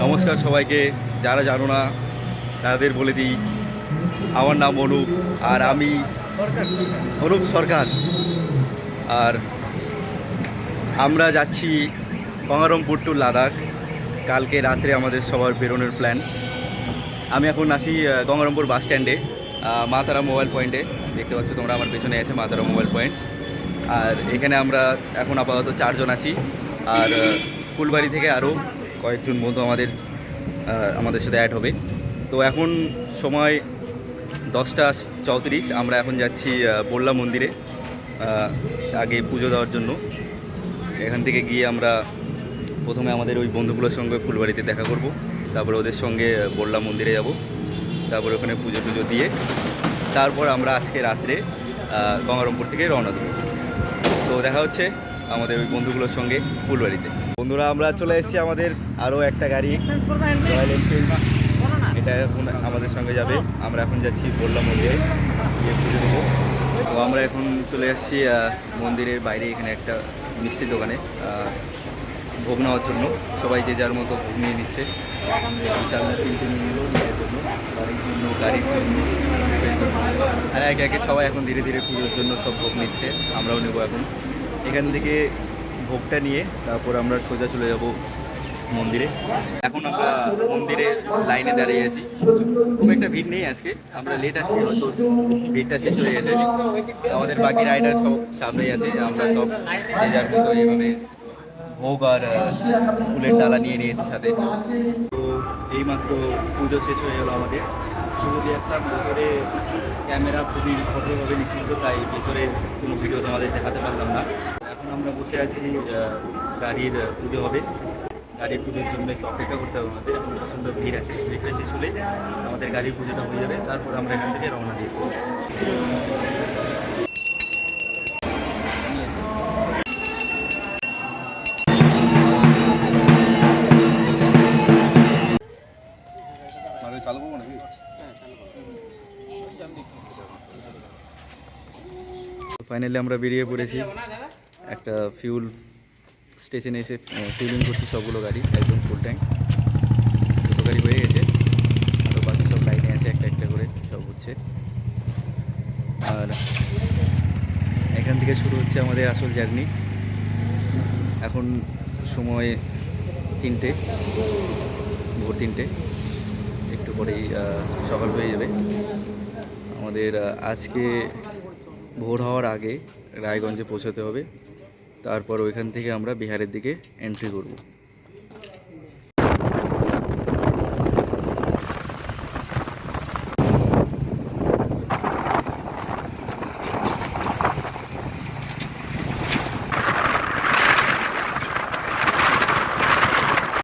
নমস্কার সবাইকে। যারা জানো না তাদের বলে দিই, আমার নাম অনুপ, আর আমি অনুপ সরকার। আর আমরা যাচ্ছি গঙ্গারামপুর টু লাদাখ। কালকে রাত্রে আমাদের সবার বেরোনোর প্ল্যান। আমি এখন আছি গঙ্গারামপুর বাস স্ট্যান্ডে, মাতারা মোবাইল পয়েন্টে। দেখতে পাচ্ছ তোমরা আমার পেছনে আছে মাতারা মোবাইল পয়েন্ট। আর এখানে আমরা এখন আপাতত 4 জন আছি। আর ফুলবাড়ি থেকে আরও কয়েকজন বন্ধু আমাদের সাথে অ্যাড হবে। তো এখন সময় 10:34। আমরা এখন যাচ্ছি বোল্লা মন্দিরে আগে পুজো দেওয়ার জন্য। এখান থেকে গিয়ে আমরা প্রথমে আমাদের ওই বন্ধুগুলোর সঙ্গে ফুলবাড়িতে দেখা করব, তারপর ওদের সঙ্গে বোল্লা মন্দিরে যাব, তারপর ওখানে পুজো টুজো দিয়ে তারপর আমরা আজকে রাত্রে গঙ্গারামপুর থেকে রওনা দেবো। তো দেখা হচ্ছে আমাদের ওই বন্ধুগুলোর সঙ্গে ফুলবাড়িতে। বন্ধুরা, আমরা চলে এসেছি আমাদের আরও একটা গাড়ি, রয়্যাল এনফিল্ড। এটা এখন আমাদের সঙ্গে যাবে। আমরা এখন যাচ্ছি বোল্লা মন্দিরে গিয়ে পুজো দেবো। তো আমরা এখন চলে এসেছি মন্দিরের বাইরে, এখানে একটা মিষ্টির দোকানে ভোগ নেওয়ার জন্য। সবাই যে যার মতো ভোগ নিয়ে নিচ্ছে। বিশাল 3টে নিয়ে নিল নিজের জন্য, বাড়ির জন্য, গাড়ির জন্য, আর একে একে সবাই এখন ধীরে ধীরে পুজোর জন্য সব ভোগ নিচ্ছে। আমরাও নেব এখন। এখান থেকে ভোগটা নিয়ে তারপর আমরা সোজা চলে যাব মন্দিরে। এখন আমরা মন্দিরে লাইনে দাঁড়িয়ে আছি। খুব একটা ভিড় নেই আজকে, আমরা লেট আসছি, ভিড়টা শেষ হয়ে গেছে। আমাদের বাকি রাইডার সব সামনেই আছে। আমরা সব যে যার মতো এইভাবে ভোগ আর ফুলের ডালা নিয়ে নিয়েছি সাথে। তো এইমাত্র পুজো শেষ হয়ে গেল আমাদের। পুজো দিয়ে আসলাম ভেতরে। ক্যামেরা খুবই ফটোভাবে নিশ্চিত, তাই ভেতরে কোনো ভিডিও তোমাদের দেখাতে পারলাম না। এখন আমরা বসে আছি, গাড়ির পুজো হবে। গাড়ির পুজোর জন্য একটু অপেক্ষা করতে হবে আমাদের। এখন প্রচণ্ড ভিড় আছে। ভিড়টা শেষ হলে আমাদের গাড়ির পুজোটা হয়ে যাবে, তারপর আমরা এখান থেকে রওনা দিয়ে দেবো। চালু করবো নাকি? ফাইনালি আমরা বেরিয়ে পড়েছি। একটা ফিউল স্টেশনে এসে ফিউলিং করছি সবগুলো গাড়ি, একদম ফুল ট্যাঙ্ক। দুটো গাড়ি হয়ে গেছে, আরও বাকি সব লাইনে আছে, একটা একটা করে সব হচ্ছে। আর এখান থেকে শুরু হচ্ছে আমাদের আসল জার্নি। এখন সময় 3টে, ভোর 3টে। একটু পরেই সকাল হয়ে যাবে। আমাদের আজকে ভোর হওয়ার আগে রায়গঞ্জে পৌঁছাতে হবে। তারপর ওইখান থেকে আমরা বিহারের দিকে এন্ট্রি করব।